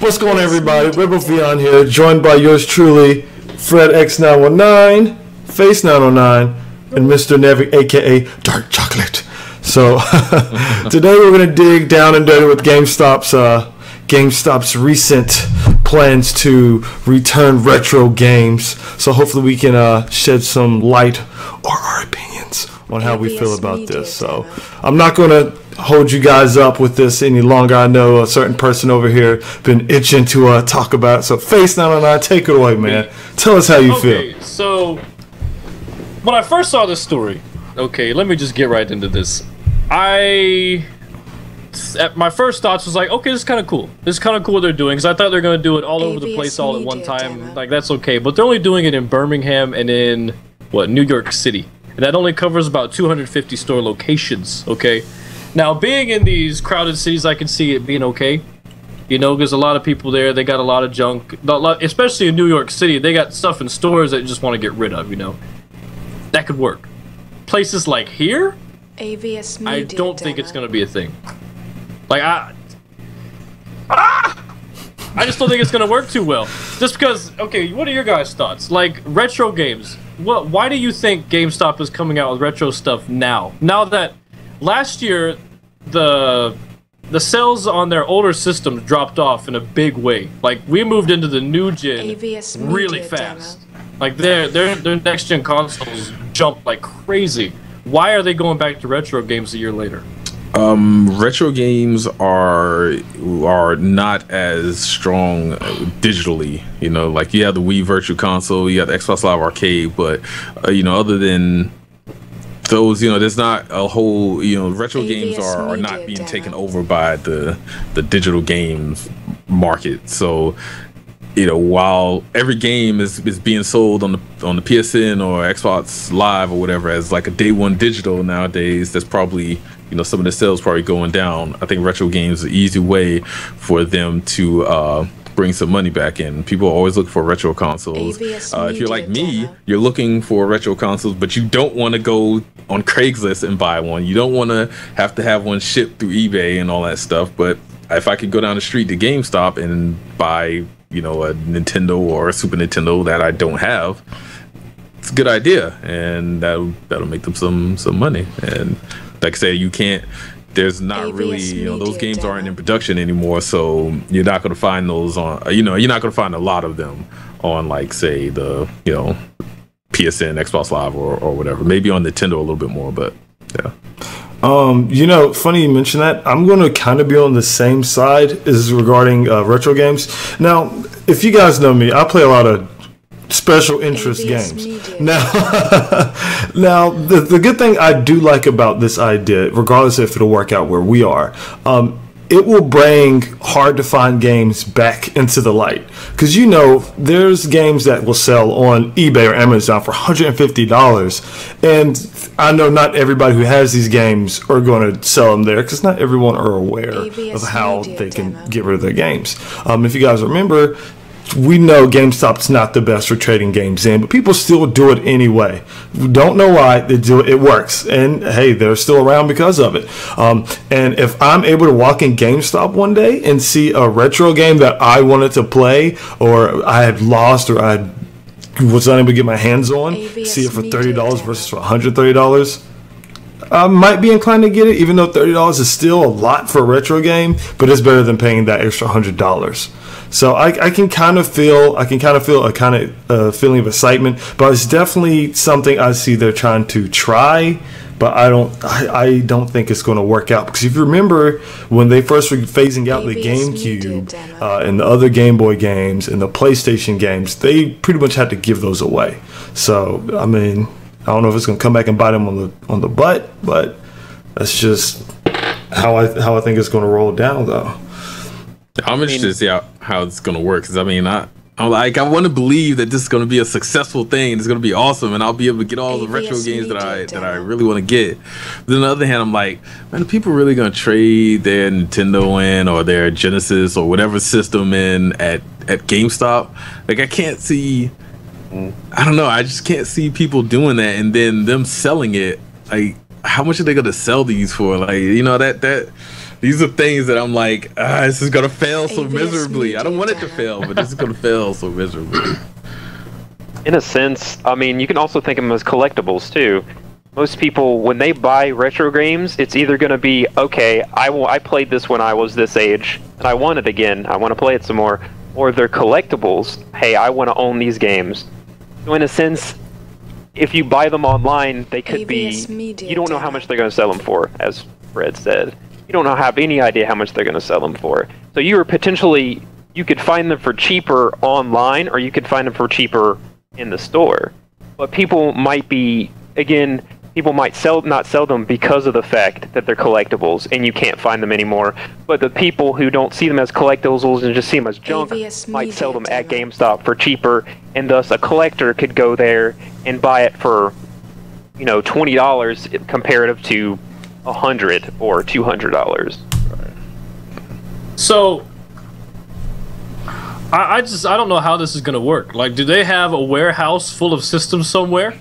What's going on, everybody? Nevec and Vion here, joined by yours truly, Fred X919, Face909, and Mr. Nevec, aka Dark Chocolate. So today we're going to dig down and dirty with GameStop's recent plans to return retro games. So hopefully we can shed some light or our opinions on how we feel about this. So I'm not going to hold you guys up with this any longer. I know a certain person over here been itching to talk about it. So Face909, take it away, man. Tell us how you feel. So when I first saw this story, let me just get right into this. My first thoughts was like, okay, this is kind of cool. This is kind of cool what they're doing, because I thought they're going to do it all over the place all at one time. Like, that's okay. But they're only doing it in Birmingham and in, New York City. And that only covers about 250 store locations, okay? Now, being in these crowded cities, I can see it being okay. You know, there's a lot of people there. They got a lot of junk. Especially in New York City, they got stuff in stores that you just want to get rid of, you know? That could work. Places like here, I don't think it's going to be a thing. Like, I just don't think it's going to work too well. Just because, okay, what are your guys' thoughts? Like, retro games. Why do you think GameStop is coming out with retro stuff now? Now that last year, the sales on their older systems dropped off in a big way. Like, we moved into the new gen really fast. Like, their next gen consoles jumped like crazy. Why are they going back to retro games a year later? Retro games are not as strong digitally. You know, like you have the Wii Virtual Console, you have the Xbox Live Arcade, but other than those, there's not a whole, retro games are not being taken over by the digital games market. So, while every game is being sold on the PSN or Xbox Live or whatever as like a day one digital nowadays, that's probably, some of the sales probably going down. I think retro games is an easy way for them to bring some money back in. People always look for retro consoles. If you're like me, you're looking for retro consoles, but you don't want to go on Craigslist and buy one. You don't want to have one shipped through eBay and all that stuff. But if I could go down the street to GameStop and buy, a Nintendo or a Super Nintendo that I don't have, it's a good idea, and that'll make them some money. And like I say, there's not really, those games aren't in production anymore, so you're not going to find those on, you're not going to find a lot of them on, like, say, the, PSN, Xbox Live, or whatever. Maybe on Nintendo a little bit more, but yeah. Funny you mention that. I'm going to kind of be on the same side as regarding retro games. Now, if you guys know me, I play a lot of special interest games. Now, the good thing I do like about this idea, regardless if it'll work out where we are, it will bring hard to find games back into the light. Because there's games that will sell on eBay or Amazon for $150, and I know not everybody who has these games are going to sell them there, because not everyone are aware of how they can get rid of their games. If you guys remember, we know GameStop's not the best for trading games in, but people still do it anyway. We don't know why they do it. It works, and hey, they're still around because of it. And if I'm able to walk in GameStop one day and see a retro game that I wanted to play, or I had lost, or I was unable to get my hands on, see it for $30 versus for $130, I might be inclined to get it, even though $30 is still a lot for a retro game, but it's better than paying that extra $100. So I can kind of feel a feeling of excitement, but it's definitely something I see they're trying to try, but I don't think it's going to work out, because if you remember when they first were phasing out the GameCube and the other Game Boy games and the PlayStation games, they pretty much had to give those away. So I mean, I don't know if it's going to come back and bite them on the butt, but that's just how I think it's going to roll down, though. I'm interested to see how it's going to work, because I want to believe that this is going to be a successful thing. It's going to be awesome, and I'll be able to get all the retro games that I really want to get. But on the other hand, I'm like, man, are people really going to trade their Nintendo in, or their Genesis, or whatever system in at GameStop? Like, I can't see. I don't know. I just can't see people doing that, and then them selling it. Like, how much are they going to sell these for? Like, these are things that I'm like, this is gonna fail so miserably. I don't want it to fail, but this is gonna fail so miserably. In a sense, I mean, you can also think of them as collectibles too. Most people, when they buy retro games, it's either going to be, okay, I played this when I was this age, and I want it again, I want to play it some more, or they're collectibles, hey, I want to own these games. So in a sense, if you buy them online, they could be, you don't know how much they're going to sell them for, as Fred said. You don't have any idea how much they're going to sell them for. So you could find them for cheaper online, or you could find them for cheaper in the store. But people might be, again, people might not sell them because of the fact that they're collectibles and you can't find them anymore. But the people who don't see them as collectibles and just see them as junk might sell them at GameStop for cheaper, and thus a collector could go there and buy it for, you know, $20 comparative to $100 or $200. So I don't know how this is gonna work. Like, do they have a warehouse full of systems somewhere?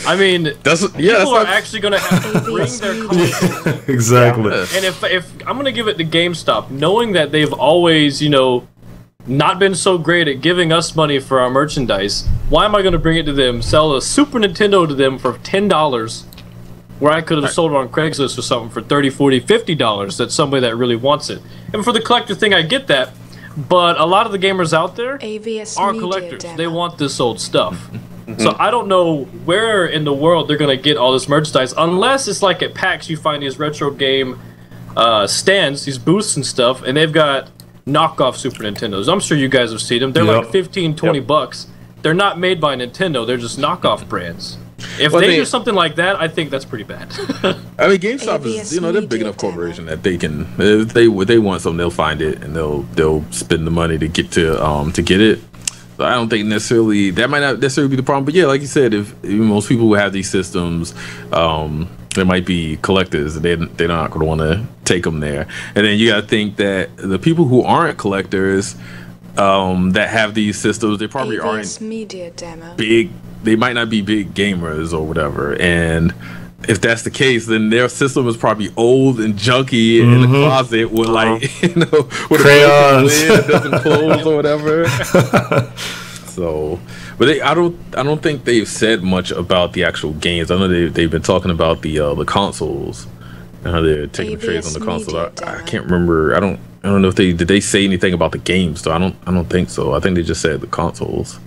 I mean, people are actually gonna have to bring their consoles. Exactly. And if I'm gonna give it to GameStop, knowing that they've always, you know, not been so great at giving us money for our merchandise, why am I gonna bring it to them, sell a Super Nintendo to them for $10, where I could have sold it on Craigslist or something for $30, $40, $50? That's somebody that really wants it. And for the collector thing, I get that. But a lot of the gamers out there are collectors. They want this old stuff. So I don't know where in the world they're going to get all this merchandise, unless it's like at PAX you find these retro game stands, these booths and stuff, and they've got knockoff Super Nintendos. I'm sure you guys have seen them. They're like 15, 20 bucks. They're not made by Nintendo. They're just knockoff brands. If they do something like that, I think that's pretty bad. I mean, GameStop is, you know, they're a big enough corporation that they can, if they want something, they'll find it and they'll spend the money to get it. So I don't think necessarily that might not necessarily be the problem. But yeah, like you said, if most people who have these systems, there might be collectors. They're not going to want to take them there. And then you got to think that the people who aren't collectors, that have these systems, they probably aren't big. They might not be big gamers or whatever. And if that's the case, then their system is probably old and junky in the closet with like, you know, with crayons, a lid that doesn't close or whatever. So, but I don't think they've said much about the actual games. I know they've been talking about the consoles and how they're taking the trades on the console. I can't remember. I don't know if did they say anything about the games. So I don't think so. I think they just said the consoles.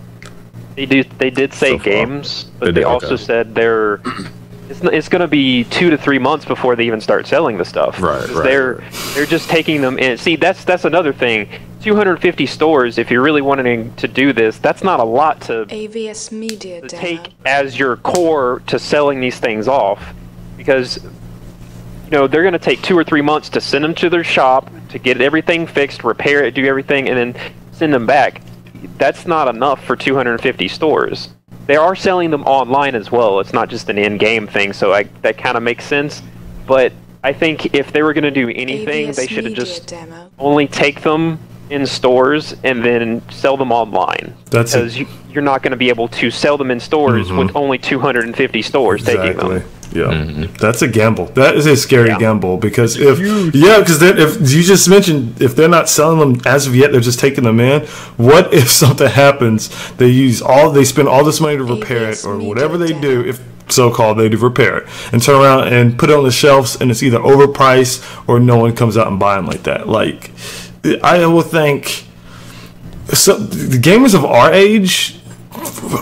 They did say games, but they also said it's going to be 2 to 3 months before they even start selling the stuff. Right. They're just taking them in. See, that's another thing. 250 stores. If you're really wanting to do this, that's not a lot to take as your core to selling these things off, because you know they're going to take 2 or 3 months to send them to their shop to get everything fixed, repair it, do everything, and then send them back. That's not enough for 250 stores. They are selling them online as well. It's not just an in-game thing, so that kind of makes sense. But I think if they were going to do anything, they should have just only take them in stores and then sell them online. Because you're not going to be able to sell them in stores with only 250 stores taking them. Yeah, that's a gamble. That is a scary gamble, because if you just mentioned, if they're not selling them as of yet, they're just taking them in. What if something happens? They spend all this money to repair it, or whatever they do. If so-called they do repair it and turn around and put it on the shelves, and it's either overpriced or no one comes out and buy them like that. Like, I will think the gamers of our age.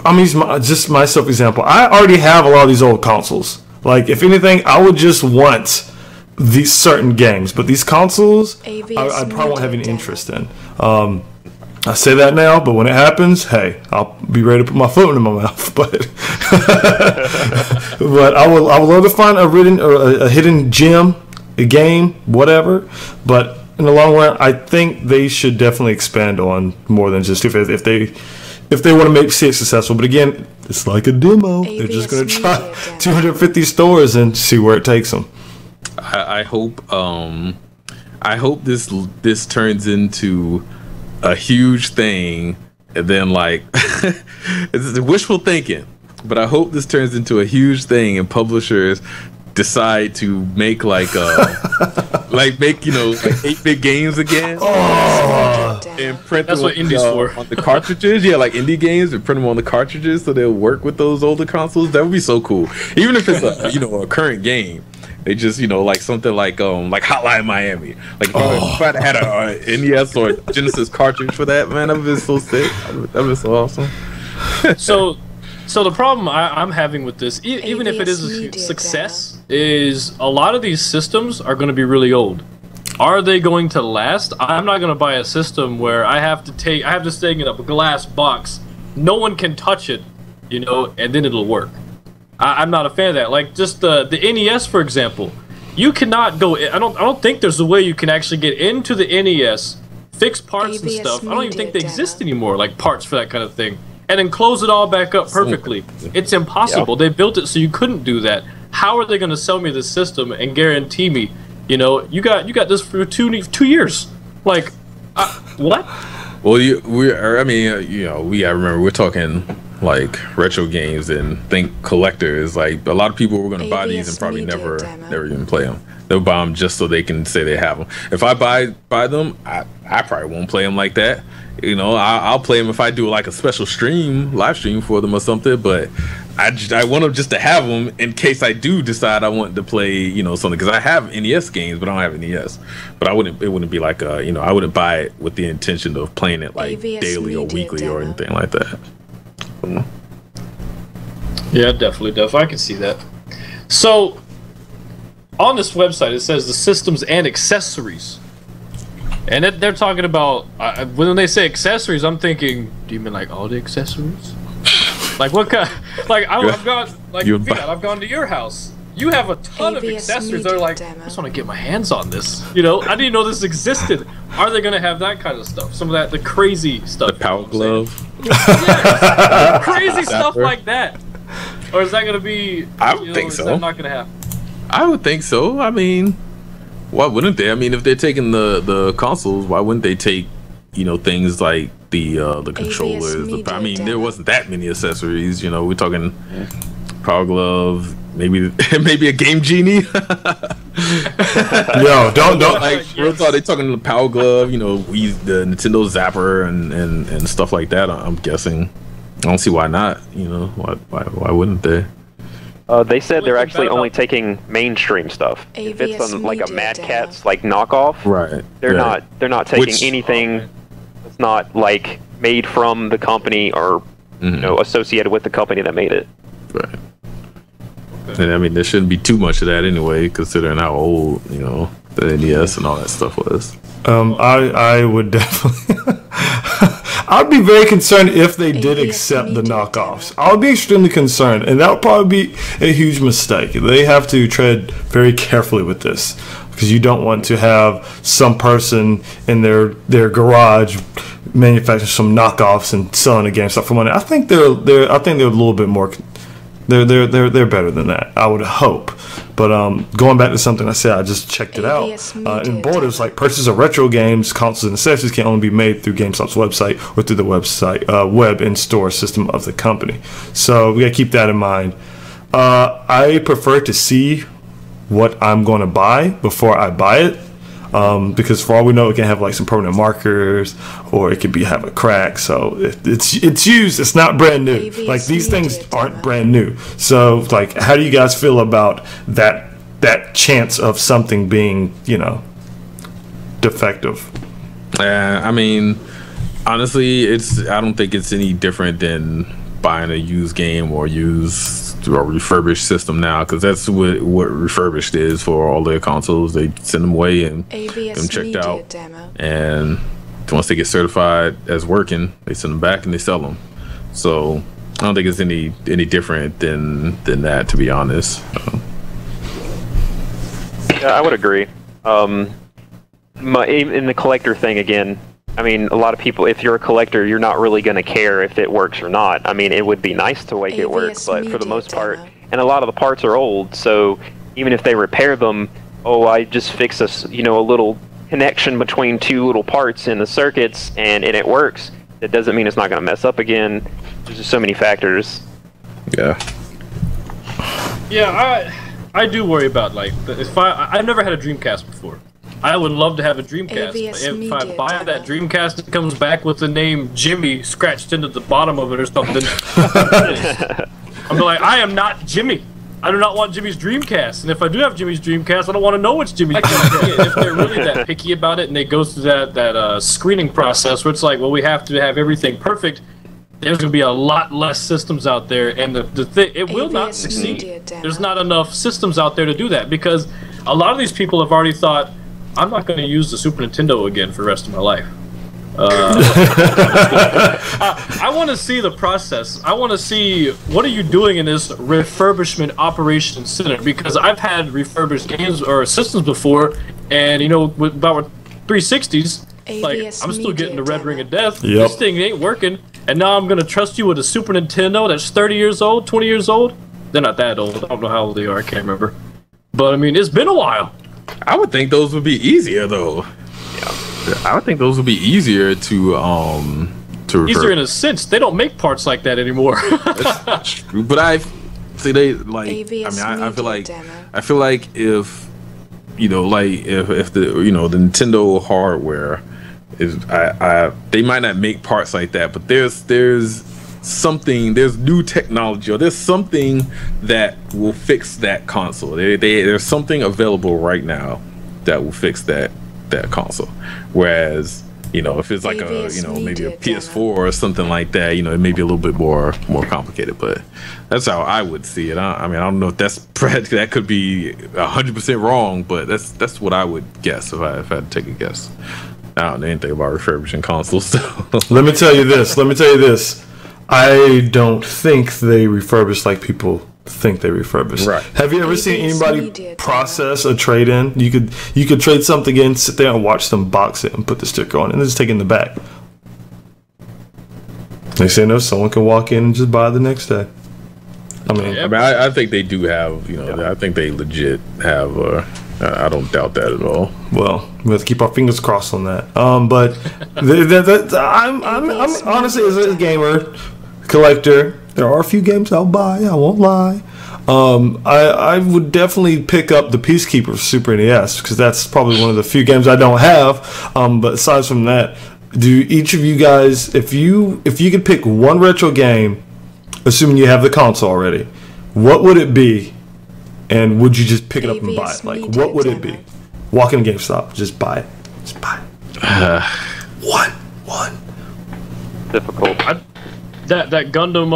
I mean, just myself example. I already have a lot of these old consoles. Like, if anything, I would just want these certain games, but these consoles, I probably won't have any interest in. I say that now, but when it happens, hey, I'll be ready to put my foot in my mouth. But but I would love to find a hidden gem, a game, whatever. But in the long run, I think they should definitely expand on more than just if they want to see it successful. But again, it's like a demo. They're just going to try 250 stores and see where it takes them. I hope this turns into a huge thing, and then like it's wishful thinking. But I hope this turns into a huge thing, and publishers decide to make like make like 8-bit games again. And print That's them what indie's for. on the cartridges. Yeah, like indie games, and print them on the cartridges so they'll work with those older consoles. That would be so cool. Even if it's a current game, they just like something like Hotline Miami. Like if I had a NES or Genesis cartridge for that, man, that would be so sick. That would be so awesome. So the problem I'm having with this, even if it is a success, is a lot of these systems are going to be really old. Are they going to last? I'm not going to buy a system where I have to stay in a glass box. No one can touch it, and then it'll work. I'm not a fan of that. Like just the NES, for example, you cannot go. I don't think there's a way you can actually get into the NES, fix parts and stuff. I don't even think they exist anymore, like parts for that kind of thing, and then close it all back up perfectly. It's impossible. They built it so you couldn't do that. How are they going to sell me this system and guarantee me, you got this for 2 years? Like, what? Well, we gotta remember we're talking like retro games, and think collectors. Like a lot of people were going to buy these and probably never even play them. They'll buy them just so they can say they have them. If I buy them, I probably won't play them like that. I'll play them if I do like a special live stream for them or something. But I want them just to have them in case I do decide I want to play, something. Because I have NES games, but I don't have NES. But it wouldn't be like I wouldn't buy it with the intention of playing it like daily or weekly or anything like that. Yeah, definitely. I can see that. So, on this website, it says the systems and accessories. And they're talking about, when they say accessories, I'm thinking, do you mean like all the accessories? Like what kind? Like I've gone to your house. You have a ton of accessories that are like, I just want to get my hands on this. I didn't even know this existed. Are they going to have that kind of stuff? Some of the crazy stuff. The power glove. Yeah, crazy stuff like that. Or is that going to be? I would think so. Is that not going to happen? I would think so. I mean, why wouldn't they? I mean, if they're taking the consoles, why wouldn't they take things like the controllers? There wasn't that many accessories. We're talking power glove, maybe a game genie. Yo, don't like real talk. They talking the power glove. The Nintendo Zapper and stuff like that. I'm guessing. I don't see why not. Why wouldn't they? They said they're actually only taking mainstream stuff. If it's on like a Mad Catz like knockoff, right? They're not taking anything that's not like made from the company or associated with the company that made it. Right. And I mean, there shouldn't be too much of that anyway, considering how old the NES and all that stuff was. I would definitely. I'd be very concerned if they did accept the knockoffs. I would be extremely concerned, and that would probably be a huge mistake. They have to tread very carefully with this, because you don't want to have some person in their garage manufacturing some knockoffs and selling the GameStop for money. I think they're a little bit more. They're better than that, I would hope. But going back to something I said, I just checked it out. In Borders, like purchase of retro games, consoles, and accessories can only be made through GameStop's website or through the website web and store system of the company. So we gotta keep that in mind. I prefer to see what I'm going to buy before I buy it. Because for all we know, it can have like some permanent markers, or it could have a crack. So it's used. It's not brand new. Like these things aren't brand new. So like, how do you guys feel about that chance of something being defective? I mean, honestly, I don't think it's any different than buying a used game or a refurbished system now, because that's what refurbished is for all their consoles. They send them away and get them checked out, and once they get certified as working, they send them back and they sell them. So I don't think it's any different than that, to be honest. Yeah, I would agree. In the collector thing again, I mean, a lot of people, if you're a collector, you're not really going to care if it works or not. I mean, it would be nice to make it work, but for the most part, and a lot of the parts are old, so even if they repair them, I just fix a little connection between two little parts in the circuits and it works. That doesn't mean it's not going to mess up again. There's just so many factors. Yeah. Yeah, I do worry about like if I've never had a Dreamcast before. I would love to have a Dreamcast. If I buy that Dreamcast, it comes back with the name Jimmy scratched into the bottom of it or something. I'm like, I am not Jimmy. I do not want Jimmy's Dreamcast. And if I do have Jimmy's Dreamcast, I don't want to know which Jimmy's Dreamcast. If they're really that picky about it and they go through that screening process where it's like, well, we have to have everything perfect, there's going to be a lot less systems out there. And it will not succeed. There's not enough systems out there to do that because a lot of these people have already thought, I'm not going to use the Super Nintendo again for the rest of my life. I want to see the process. I want to see what are you doing in this refurbishment operations center, because I've had refurbished games or systems before, and you know, with 360s, like I'm still getting the red ring of death. Yep. This thing ain't working, and now I'm gonna trust you with a Super Nintendo that's 30 years old, 20 years old. They're not that old. I don't know how old they are. I can't remember. But I mean, it's been a while. I would think those would be easier though. I would think those would be easier to easier in a sense. They don't make parts like that anymore. That's true. But I see they like. I feel like if you know, like if the the Nintendo hardware is, they might not make parts like that, but there's new technology, or there's something that will fix that console. There's something available right now that will fix that console. Whereas, if it's like maybe a PS4 or something like that, it may be a little bit more complicated. But that's how I would see it. I don't know if that could be 100% wrong, but that's what I would guess if I had to take a guess. I don't know anything about refurbishing consoles. So. Let me tell you this. I don't think they refurbish like people think they refurbish. Right. Have you ever seen anybody process a trade-in? You could trade something in, sit there and watch them box it and put the sticker on it, and just take it in the back. They say no, someone can walk in and just buy it the next day. I think they do have, I think they legit have. I don't doubt that at all. Well, we have to keep our fingers crossed on that. But I'm honestly, as a gamer, collector, there are a few games I'll buy. I won't lie. I would definitely pick up the Peacekeeper for Super NES because that's probably one of the few games I don't have. But aside from that, do each of you guys, if you could pick one retro game, assuming you have the console already, what would it be? And would you just pick it up and buy it? Like, what would it be? Walk in a GameStop, just buy it. Just buy it. One. Difficult. That Gundam,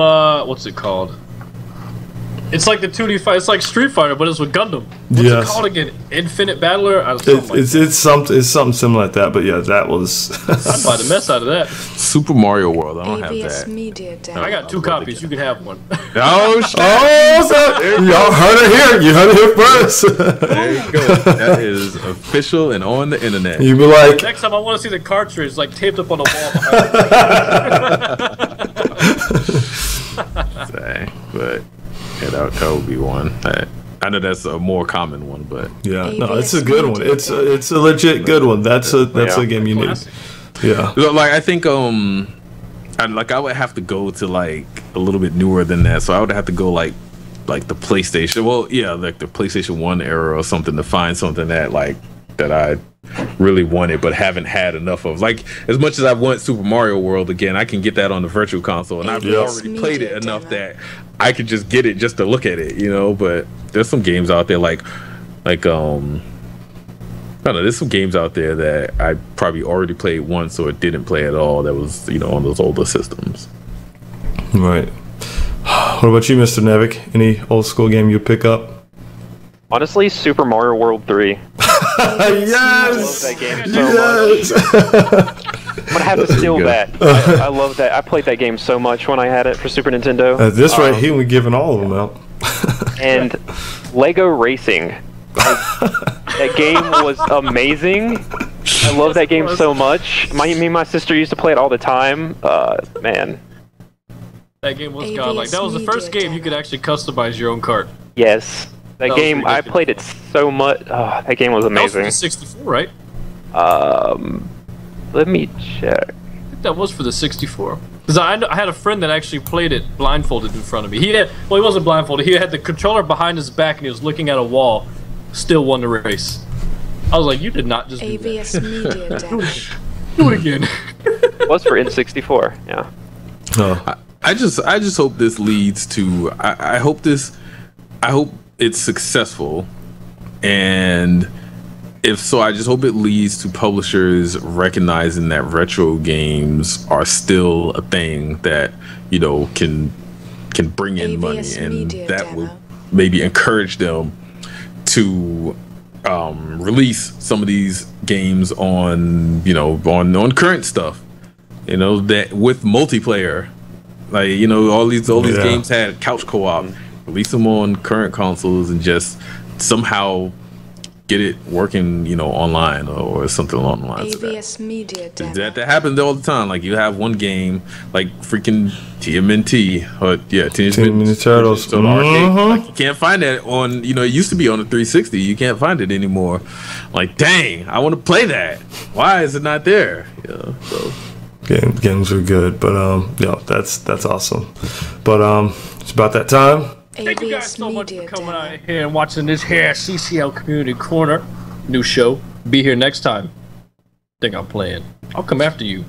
what's it called? It's like the 2D fight. It's like Street Fighter, but it's with Gundam. What's it called again? Infinite Battler? It's something similar like that. But yeah, that was. I'd buy the mess out of that. Super Mario World. I don't have that. I got 2 copies. You can have one. Oh shit! Y'all heard it here. You heard it here first. There you go. That is official and on the internet. You be like, next time I want to see the cartridge like taped up on the wall. Dang, but. Yeah, that would be one. I know that's a more common one, but yeah, no, it's a good one. It's a legit good one. That's a game you need. Yeah, like I think I would have to go to like a little bit newer than that. So I would have to go like the PlayStation. Well, yeah, like the PlayStation 1 era or something to find something that I really wanted but haven't had enough of. Like, as much as I want Super Mario World again, I can get that on the virtual console, and I've already played it enough that I could just get it just to look at it, But there's some games out there like I don't know, there's some games out there that I probably already played once or didn't play at all that was, on those older systems. Right. What about you, Mr. Nevec? Any old school game you pick up? Honestly, Super Mario World 3. Yes! I love that game so much. I'm gonna have to steal that. I love that. I played that game so much when I had it for Super Nintendo. At this rate, he was giving all of them out. And Lego Racing. That game was amazing. I love that game so much. Me and my sister used to play it all the time. Man. That game was godlike. That was the first game you could actually customize your own kart. Yes. That game, I played it so much. Oh, that game was amazing. That was for the 64, right? Let me check. that was for the 64. Because I had a friend that actually played it blindfolded in front of me. He wasn't blindfolded. He had the controller behind his back and he was looking at a wall. Still won the race. I was like, you did not just AVS Media Dash. do it again. It was for N64, yeah. Oh. I just hope this leads to. I hope it's successful, and if so, I just hope it leads to publishers recognizing that retro games are still a thing that, you know, can bring in money, and that will maybe encourage them to release some of these games on, you know, on current stuff, you know, that with multiplayer, like, you know, all these games had couch co-op. Release them on current consoles and just somehow get it working, you know, online or something along the lines AVS Media Dash. that happens all the time. Like, you have one game like freaking TMNT or Teenage Mutant Ninja Turtles. So like, you can't find that on, you know, it used to be on the 360. You can't find it anymore. Like, dang, I want to play that. Why is it not there? Yeah, so Games are good, but yeah, that's awesome. But it's about that time. Thank you guys so much for coming out here and watching this here CCL Community Corner. New show. Be here next time. Think I'm playing. I'll come after you.